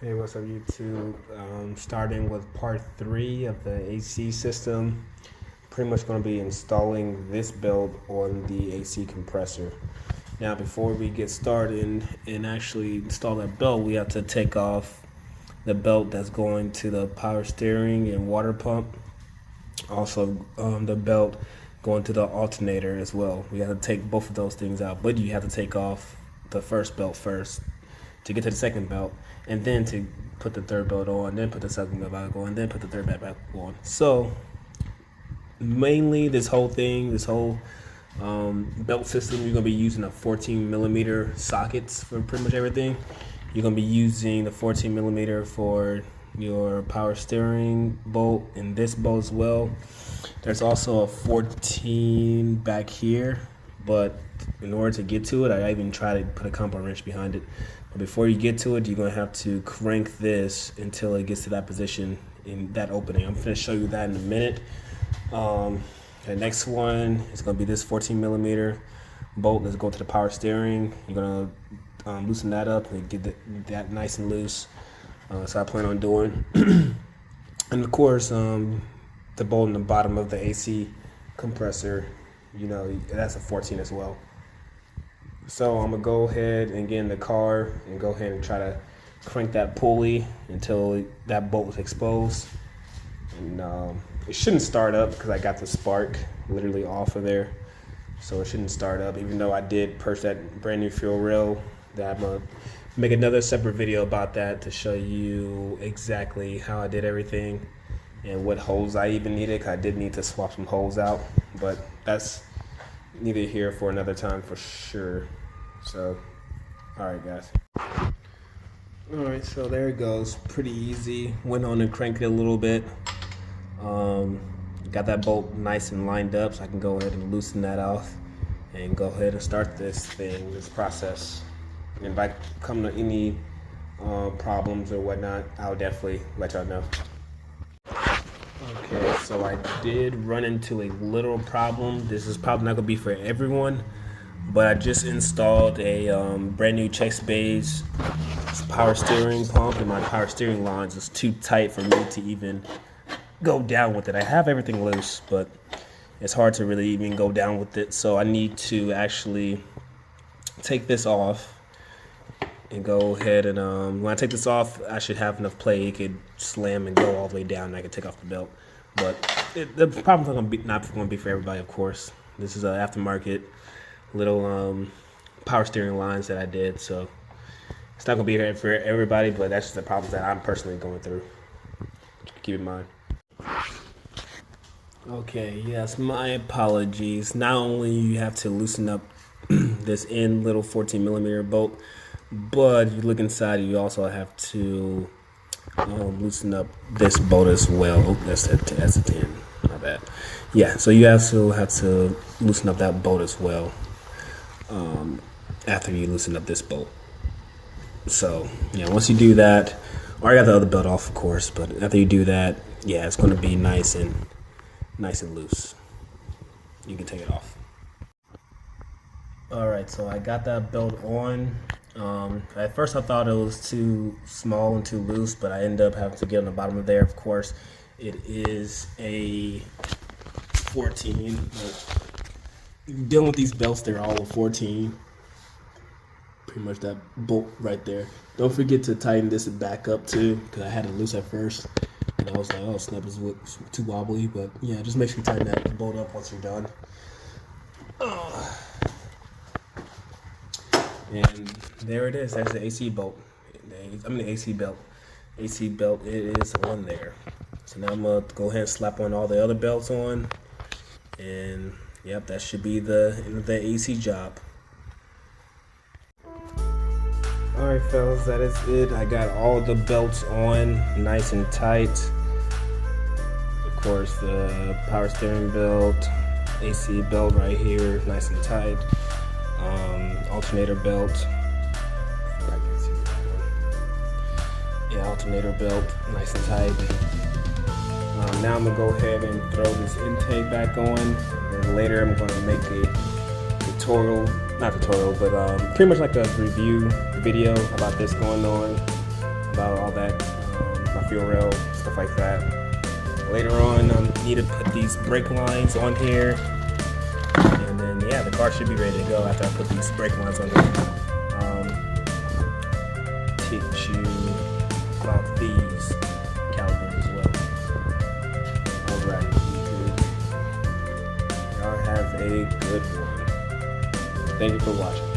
Hey, what's up YouTube? Starting with part 3 of the AC system. Pretty much going to be installing this belt on the AC compressor. Now before we get started and actually install that belt, we have to take off the belt that's going to the power steering and water pump. Also the belt going to the alternator as well. We have to take both of those things out, but you have to take off the first belt first to get to the second belt, and then to put the third belt on, then put the second belt back on, then put the third belt back on. So mainly this whole belt system, you're gonna be using a 14 millimeter sockets for pretty much everything. You're gonna be using the 14 millimeter for your power steering bolt and this bolt as well. There's also a 14 back here, but in order to get to it, I even tried to put a compound wrench behind it. But before you get to it, you're gonna have to crank this until it gets to that position in that opening. I'm gonna show you that in a minute. The next one is gonna be this 14 millimeter bolt. Let's go to the power steering. You're gonna loosen that up and get that nice and loose. So I plan on doing. And of course, the bolt in the bottom of the AC compressor, you know, that's a 14 as well. So I'm gonna go ahead and get in the car and go ahead and try to crank that pulley until that bolt is exposed. And it shouldn't start up because I got the spark literally off of there, so it shouldn't start up. Even though I did purchase that brand new fuel rail, that I'm gonna make another separate video about that to show you exactly how I did everything and what holes I even needed. 'Cause I did need to swap some holes out, but that's neither here for another time for sure. So, alright guys. Alright, so there it goes. Pretty easy. Went on and cranked it a little bit. Got that bolt nice and lined up, so I can go ahead and loosen that off and go ahead and start this process. And if I come to any problems or whatnot, I'll definitely let y'all know. Okay, so I did run into a little problem. This is probably not gonna be for everyone, but I just installed a brand new Chex-Base power steering pump, and my power steering lines is too tight for me to even go down with it. I have everything loose, but it's hard to really even go down with it. So I need to actually take this off and go ahead and when I take this off, I should have enough play. It could slam and go all the way down, and I could take off the belt. But the problem's not going to be for everybody, of course. This is an aftermarket little power steering lines that I did, so it's not going to be for everybody, but that's just the problems that I'm personally going through. Keep in mind. Okay, yes, my apologies. Not only you have to loosen up this end little 14 millimeter bolt, but if you look inside, you also have to loosen up this bolt as well. Oh, that's a 10, my bad. Yeah, so you also have to loosen up that bolt as well after you loosen up this bolt. So yeah, once you do that, or I got the other belt off, of course, but after you do that, yeah, it's going to be nice and loose. You can take it off. All right, so I got that belt on. At first I thought it was too small and too loose, but I ended up having to get on the bottom of there. Of course, it is a 14. But dealing with these belts, they're all a 14. Pretty much that bolt right there. Don't forget to tighten this back up too, because I had it loose at first. And I was like, oh snap, it's too wobbly. But yeah, just make sure you tighten that bolt up once you're done. And there it is. That's the AC bolt. I mean the AC belt. AC belt, it is on there. So now I'm gonna go ahead and slap on all the other belts on, and yep, that should be the end of the AC job. All right, fellas, that is it. I got all the belts on, nice and tight. Of course, the power steering belt, AC belt right here, nice and tight. Alternator belt. I can see that one. Yeah, alternator belt, nice and tight. Now I'm gonna go ahead and throw this intake back on, and then later I'm gonna make a tutorial, not tutorial, but pretty much like a review video about this going on. about all that, my fuel rail, stuff like that. Later on, I need to put these brake lines on here, and then yeah, the car should be ready to go after I put these brake lines on here. Teach you about these calipers as well. Alright, YouTube. Y'all have a good one. Thank you for watching.